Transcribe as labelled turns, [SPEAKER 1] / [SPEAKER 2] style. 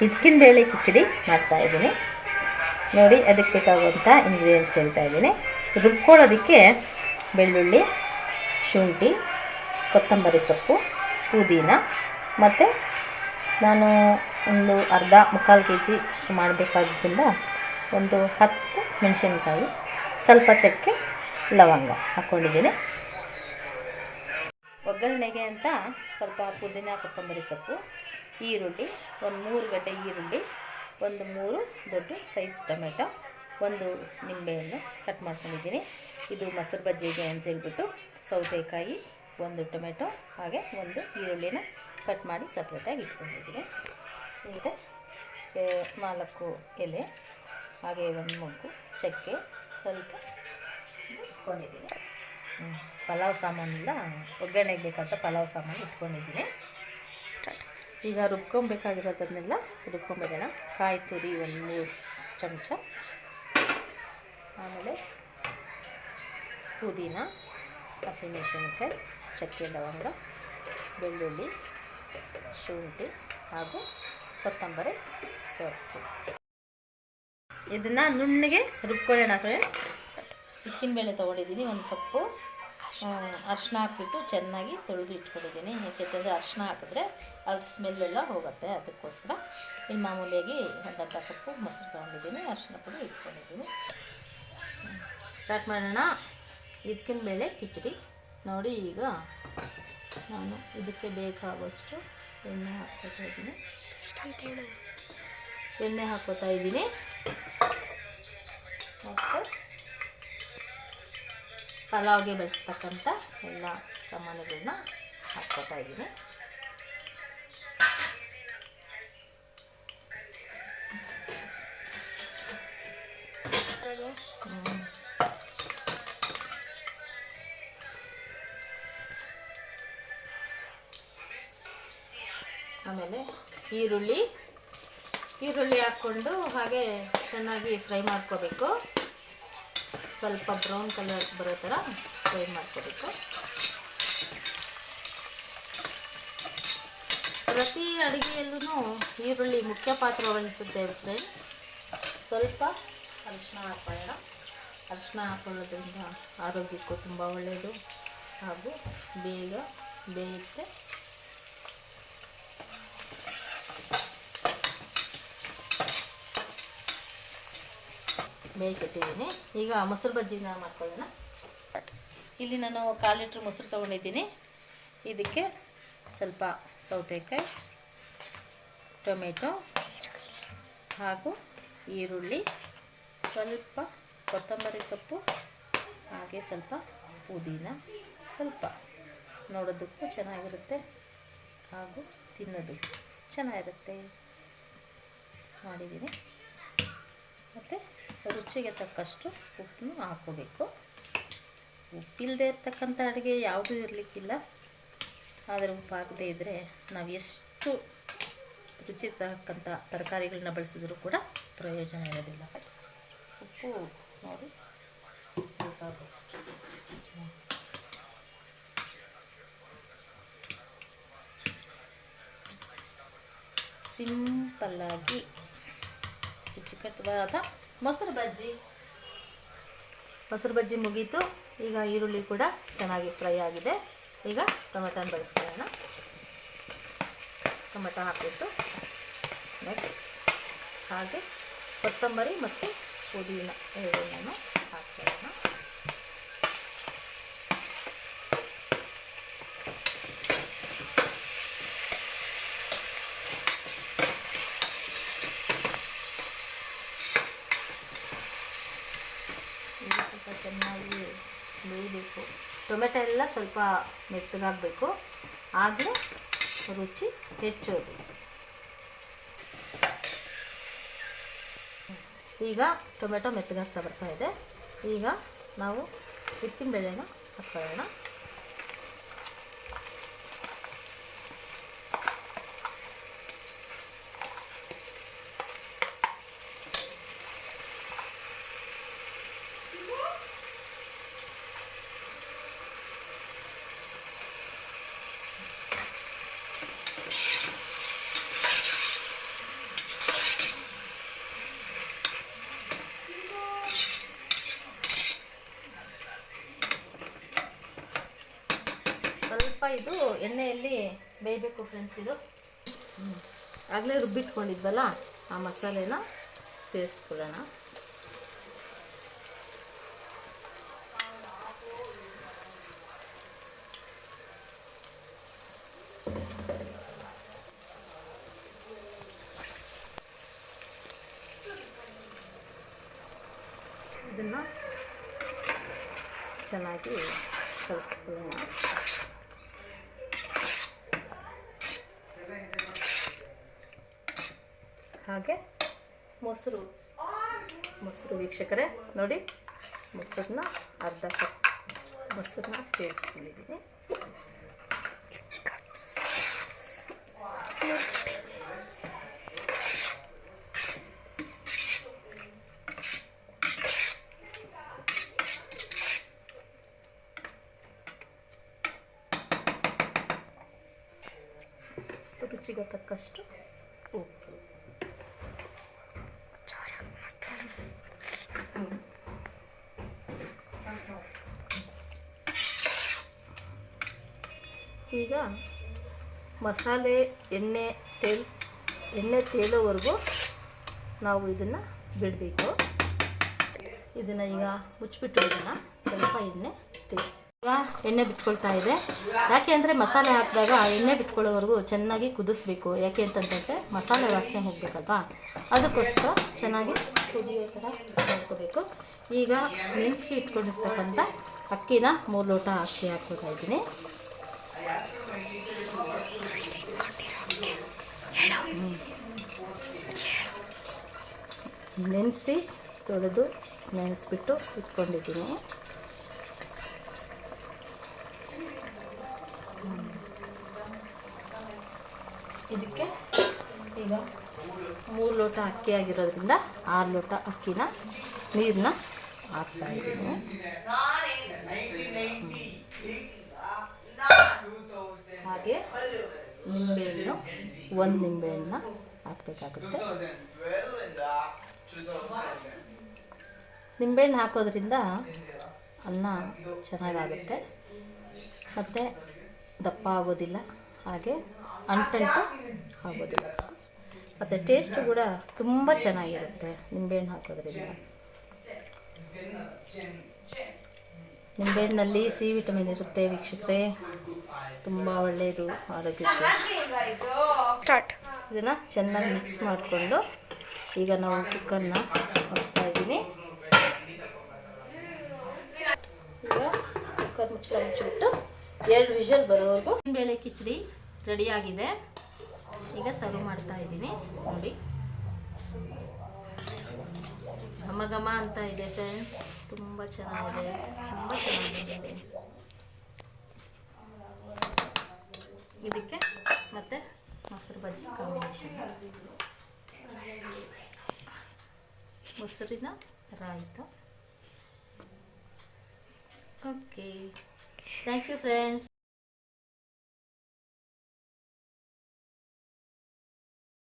[SPEAKER 1] ಇದಕ್ಕಿನ ಬೇಳೆ ಕಿಚಡಿ ಮಾಡ್ತಾಯಿದ್ದೀನಿ. ನೋಡಿ, ಅದಕ್ಕೆ ಬೇಕಾಗುವಂಥ ಇಂಗ್ರೀಡಿಯೆಂಟ್ಸ್ ಹೇಳ್ತಾ ಇದ್ದೀನಿ. ರುಬ್ಕೊಳ್ಳೋದಕ್ಕೆ ಬೆಳ್ಳುಳ್ಳಿ, ಶುಂಠಿ, ಕೊತ್ತಂಬರಿ ಸೊಪ್ಪು, ಪುದೀನ ಮತ್ತು ನಾನು ಒಂದು ಮುಕ್ಕಾಲು ಕೆ ಜಿ ಇಷ್ಟು ಮಾಡಬೇಕಾದ್ರಿಂದ ಒಂದು 10 ಮೆಣಸಿನ್ಕಾಯಿ, ಸ್ವಲ್ಪ ಚಕ್ಕೆ, ಲವಂಗ ಹಾಕ್ಕೊಂಡಿದ್ದೀನಿ. ಒಗ್ಗರಣೆಗೆ ಅಂತ ಸ್ವಲ್ಪ ಪುದೀನ, ಕೊತ್ತಂಬರಿ ಸೊಪ್ಪು, ಈರುಳ್ಳಿ, ಒಂದು 3 ಗಡ್ಡೆ ಈರುಳ್ಳಿ, ಒಂದು 3 ದೊಡ್ಡ ಸೈಜ್ ಟೊಮೆಟೊ, ಒಂದು ನಿಂಬೆಹಣ್ಣು ಕಟ್ ಮಾಡ್ಕೊಂಡಿದ್ದೀನಿ. ಇದು ಮೊಸರು ಬಜ್ಜಿಗೆ ಅಂತೇಳ್ಬಿಟ್ಟು ಸೌತೆಕಾಯಿ, ಒಂದು ಟೊಮೆಟೊ, ಹಾಗೆ ಒಂದು ಈರುಳ್ಳಿನ ಕಟ್ ಮಾಡಿ ಸಪ್ರೇಟಾಗಿ ಇಟ್ಕೊಂಡಿದ್ದೀನಿ. ಇದೆ 4 ಎಲೆ, ಹಾಗೆ ಒಂದು ಮೊಗ್ಗು ಚಕ್ಕೆ ಸ್ವಲ್ಪ ಇಟ್ಕೊಂಡಿದ್ದೀನಿ. ಪಲಾವ್ ಸಾಮಾನೆಲ್ಲ ಒಗ್ಗರಣೆಗೆ ಬೇಕಂತ ಪಲಾವ್ ಸಾಮಾನು ಇಟ್ಕೊಂಡಿದ್ದೀನಿ. ಈಗ ರುಬ್ಕೊಬೇಕಾಗಿರೋದನ್ನೆಲ್ಲ ರುಬ್ಕೊಂಬಿಡೋಣ. ಕಾಯಿ ತುರಿ ಒಂದು 3 ಚಮಚ, ಆಮೇಲೆ ಪುದೀನ, ಹಸಿಮೆಣಸಿನ್ಕಾಯಿ, ಚಕ್ಕೆ, ಲವಂಗ, ಬೆಳ್ಳುಳ್ಳಿ, ಶುಂಠಿ ಹಾಗೂ ಕೊತ್ತಂಬರಿ ಸೊಪ್ಪು. ಇದನ್ನು ನುಣ್ಣಗೆ ರುಬ್ಕೊಳ್ಳೋಣ ಫ್ರೆಂಡ್ಸ್. ಬೇಳೆ ತೊಗೊಂಡಿದ್ದೀನಿ. 1 ಕಪ್ಪು ಅರಿಶಿನ ಹಾಕ್ಬಿಟ್ಟು ಚೆನ್ನಾಗಿ ತೊಳೆದು ಇಟ್ಕೊಂಡಿದ್ದೀನಿ. ಯಾಕೆಂತಂದರೆ ಅರಿಶಿನ ಹಾಕಿದ್ರೆ ಅದು ಸ್ಮೆಲ್ಲೆಲ್ಲ ಹೋಗುತ್ತೆ, ಅದಕ್ಕೋಸ್ಕರ. ಇನ್ನು ಮಾಮೂಲಿಯಾಗಿ ಒಂದು ಅರ್ಧ ಕಪ್ಪು ಮೊಸರು ತೊಗೊಂಡಿದ್ದೀನಿ, ಅರಿಶಿನ ಪುಡಿ ಇಟ್ಕೊಂಡಿದ್ದೀನಿ. ಸ್ಟಾರ್ಟ್ ಮಾಡೋಣ. ಇದಕ್ಕಿನ ಬೇಳೆ ಕಿಚಡಿ. ನೋಡಿ, ಈಗ ನಾನು ಇದಕ್ಕೆ ಬೇಕಾಗುವಷ್ಟು ಎಣ್ಣೆ ಹಾಕ್ಕೋತಾ ಇದ್ದೀನಿ. ಎಣ್ಣೆ ಹಾಕ್ಕೋತಾ ಇದ್ದೀನಿ ಮತ್ತು ಪಲಾವ್ಗೆ ಬಳಸ್ತಕ್ಕಂಥ ಎಲ್ಲ ಸಾಮಾನುಗಳನ್ನ ಹಾಕ್ಕೋತಾ ಇದ್ದೀನಿ. ಆಮೇಲೆ ಈರುಳ್ಳಿ ಹಾಕ್ಕೊಂಡು ಹಾಗೆ ಚೆನ್ನಾಗಿ ಫ್ರೈ ಮಾಡ್ಕೋಬೇಕು. ಸ್ವಲ್ಪ ಬ್ರೌನ್ ಕಲರ್ ಬರೋ ಥರ ಫ್ರೈ ಮಾಡ್ಕೋಬೇಕು. ಪ್ರತಿ ಅಡುಗೆಯಲ್ಲೂ ಈರುಳ್ಳಿ ಮುಖ್ಯ ಪಾತ್ರ ವಹಿಸುತ್ತೆ ಫ್ರೆಂಡ್ಸ್. ಸ್ವಲ್ಪ ಅರಿಶಿನ ಹಾಕ್ಕೊಳ್ಳೋಣ. ಅರಿಶಿನ ಹಾಕೊಳ್ಳೋದ್ರಿಂದ ಆರೋಗ್ಯಕ್ಕೂ ತುಂಬ ಒಳ್ಳೆಯದು ಹಾಗೂ ಬೇಗ ಬೇಯುತ್ತೆ. ಬೇಯಿಸಿಟ್ಟಿದ್ದೀನಿ. ಈಗ ಮೊಸರು ಬಜ್ಜಿನ ಮಾಡ್ಕೊಳ್ಳೋಣ. ಇಲ್ಲಿ ನಾನು 1/4 ಲೀಟ್ರ್ ಮೊಸರು ತೊಗೊಂಡಿದ್ದೀನಿ. ಇದಕ್ಕೆ ಸ್ವಲ್ಪ ಸೌತೆಕಾಯಿ, ಟೊಮೆಟೊ ಹಾಗೂ ಈರುಳ್ಳಿ, ಸ್ವಲ್ಪ ಕೊತ್ತಂಬರಿ ಸೊಪ್ಪು, ಹಾಗೆ ಸ್ವಲ್ಪ ಪುದೀನ, ಸ್ವಲ್ಪ ನೋಡೋದಕ್ಕೂ ಚೆನ್ನಾಗಿರುತ್ತೆ ಹಾಗೂ ತಿನ್ನೋದಕ್ಕೂ ಚೆನ್ನಾಗಿರುತ್ತೆ ಮಾಡಿದ್ದೀನಿ. ಮತ್ತು ರುಚಿಗೆ ತಕ್ಕಷ್ಟು ಉಪ್ಪನ್ನು ಹಾಕ್ಕೋಬೇಕು. ಉಪ್ಪಿಲ್ಲದೆ ಇರ್ತಕ್ಕಂಥ ಅಡುಗೆ ಯಾವುದೂ ಇರಲಿಕ್ಕಿಲ್ಲ. ಆದರೆ ಉಪ್ಪು ಹಾಕದೇ ಇದ್ದರೆ ನಾವು ಎಷ್ಟು ರುಚಿ ತಕ್ಕಂಥ ತರಕಾರಿಗಳನ್ನ ಬಳಸಿದ್ರೂ ಕೂಡ ಪ್ರಯೋಜನ ಇರೋದಿಲ್ಲ. ಉಪ್ಪು ನೋಡಿ ಬೇಕಾದಷ್ಟು. ಸಿಂಪಲ್ಲಾಗಿ ರುಚಿಕರವಾದ ಮೊಸರು ಬಜ್ಜಿ ಮುಗೀತು. ಈಗ ಈರುಳ್ಳಿ ಕೂಡ ಚೆನ್ನಾಗಿ ಫ್ರೈ ಆಗಿದೆ. ಈಗ ಟೊಮೆಟೊನ ಬಳಸ್ಕೊಳ್ಳೋಣ. ಟೊಮೆಟೊ ಹಾಕಿಬಿಟ್ಟು ನೆಕ್ಸ್ಟ್ ಹಾಗೆ ಕೊತ್ತಂಬರಿ ಮತ್ತು ಪುದೀನ ಎರಡನ್ನೂ ಹಾಕ್ಕೊಳ್ಳೋಣ. ಚೆನ್ನಾಗಿ ಬೇಯಬೇಕು. ಟೊಮೆಟೊ ಎಲ್ಲ ಸ್ವಲ್ಪ ಮೆತ್ತಗಾಗಬೇಕು, ಆಗಲೇ ರುಚಿ ಹೆಚ್ಚೋದು. ಈಗ ಟೊಮೆಟೊ ಮೆತ್ತಗಾಗ್ತಾ ಬರ್ತಾ ಇದೆ. ಈಗ ನಾವು ಉದ್ದಿನ ಬೇಳೆನ ಹಾಕ್ಕೊಳ್ಳೋಣ. ಸ್ವಲ್ಪ ಇದು ಎಣ್ಣೆಯಲ್ಲಿ ಬೇಯಬೇಕು ಫ್ರೆಂಡ್ಸ್. ಇದು ಆಗಲೇ ರುಬ್ಬಿಟ್ಕೊಂಡಿದ್ವಲ್ಲ ಆ ಮಸಾಲೆನ ಸೇರಿಸ್ಕೊಳ್ಳೋಣ. ಇದನ್ನು ಚೆನ್ನಾಗಿ ಕಲಿಸ್ಕೊಳ್ಳೋಣ. ಹಾಗೆ ಮೊಸರು ವೀಕ್ಷಕರೇ ನೋಡಿ, ಮೊಸರನ್ನ ಅರ್ಧ ಕಪ್ ಮೊಸರನ್ನ ಸೇರಿಸ್ಕೊಂಡಿದ್ದೀನಿ. ರುಚಿಗೆ ತಕ್ಕಷ್ಟು ಉಪ್ಪು. ಈಗ ಮಸಾಲೆ ಎಣ್ಣೆ ತೇಲೋವರೆಗೂ ನಾವು ಇದನ್ನು ಬಿಡಬೇಕು. ಇದನ್ನು ಈಗ ಮುಚ್ಚಿಬಿಟ್ಟು ಇದನ್ನು ಸ್ವಲ್ಪ ಈಗ ಎಣ್ಣೆ ಬಿಟ್ಕೊಳ್ತಾ ಇದೆ. ಯಾಕೆ ಅಂದರೆ ಮಸಾಲೆ ಹಾಕಿದಾಗ ಎಣ್ಣೆ ಬಿಟ್ಕೊಳ್ಳೋವರೆಗೂ ಚೆನ್ನಾಗಿ ಕುದಿಸ್ಬೇಕು. ಯಾಕೆ ಅಂತಂದರೆ ಮಸಾಲೆ ವಾಸನೆ ಹೋಗಬೇಕಲ್ವಾ, ಅದಕ್ಕೋಸ್ಕರ ಚೆನ್ನಾಗಿ ಕುದಿಯೋ ಥರ ಮಾಡ್ಕೋಬೇಕು. ಈಗ ನೆನೆಸಿ ಇಟ್ಕೊಂಡಿರ್ತಕ್ಕಂಥ ಅಕ್ಕಿನ 3 ಲೋಟ ಅಕ್ಕಿ ಹಾಕ್ಕೊಳ್ತಾ ಇದ್ದೀನಿ. ನೆನೆಸಿ ತೊಳೆದು ನೆನೆಸ್ಬಿಟ್ಟು ಇಟ್ಕೊಂಡಿದ್ದೀನಿ. ಇದಕ್ಕೆ ಈಗ 3 ಲೋಟ ಅಕ್ಕಿ ಆಗಿರೋದ್ರಿಂದ 6 ಲೋಟ ಅಕ್ಕಿನ ನೀರನ್ನ ಹಾಕ್ತಾ ಇದ್ದೀನಿ. ಹಾಗೆ ನಿಂಬೆಹಣ್ಣು 1 ನಿಂಬೆಹಣ್ಣನ್ನ ಹಾಕಬೇಕಾಗುತ್ತೆ. ನಿಂಬೆಹಣ್ಣು ಹಾಕೋದ್ರಿಂದ ಅನ್ನ ಚೆನ್ನಾಗಾಗುತ್ತೆ ಮತ್ತು ದಪ್ಪ ಆಗೋದಿಲ್ಲ, ಹಾಗೆ ಅಂಟಂಟು ಆಗೋದಿಲ್ಲ, ಮತ್ತು ಟೇಸ್ಟು ಕೂಡ ತುಂಬ ಚೆನ್ನಾಗಿರುತ್ತೆ ನಿಂಬೆಹಣ್ಣು ಹಾಕೋದ್ರಿಂದ. ನಿಂಬೆಹಣ್ಣಲ್ಲಿ ಸಿ ವಿಟಮಿನ್ ಇರುತ್ತೆ ವೀಕ್ಷಕರೇ, ತುಂಬ ಒಳ್ಳೆಯದು ಆರೋಗ್ಯಕ್ಕೆ. ಇದನ್ನು ಚೆನ್ನಾಗಿ ಮಿಕ್ಸ್ ಮಾಡಿಕೊಂಡು ಈಗ ನಾವು ಕುಕ್ಕರ್ನ ಮುಚ್ತಾ ಇದ್ದೀನಿ. ಈಗ ಕುಕ್ಕರ್ ಮುಚ್ಚಿಬಿಟ್ಟು 2 ವಿಷಲ್ ಬರೋವರೆಗೂ ಬೇಳೆ ಕಿಚಡಿ ರೆಡಿಯಾಗಿದೆ. ಈಗ ಸರ್ವ್ ಮಾಡ್ತಾ ಇದ್ದೀನಿ. ನೋಡಿ, ಘಮ ಘಮ ಅಂತ ಇದೆ ಫ್ರೆಂಡ್ಸ್, ತುಂಬ ಚೆನ್ನಾಗಿದೆ, ತುಂಬ ಚೆನ್ನಾಗಿದೆ. ಇದಕ್ಕೆ ಮತ್ತೆ ಮೊಸರು ಬಜ್ಜಿ combination, ಮೊಸರಿನ raita. Okay, thank you friends.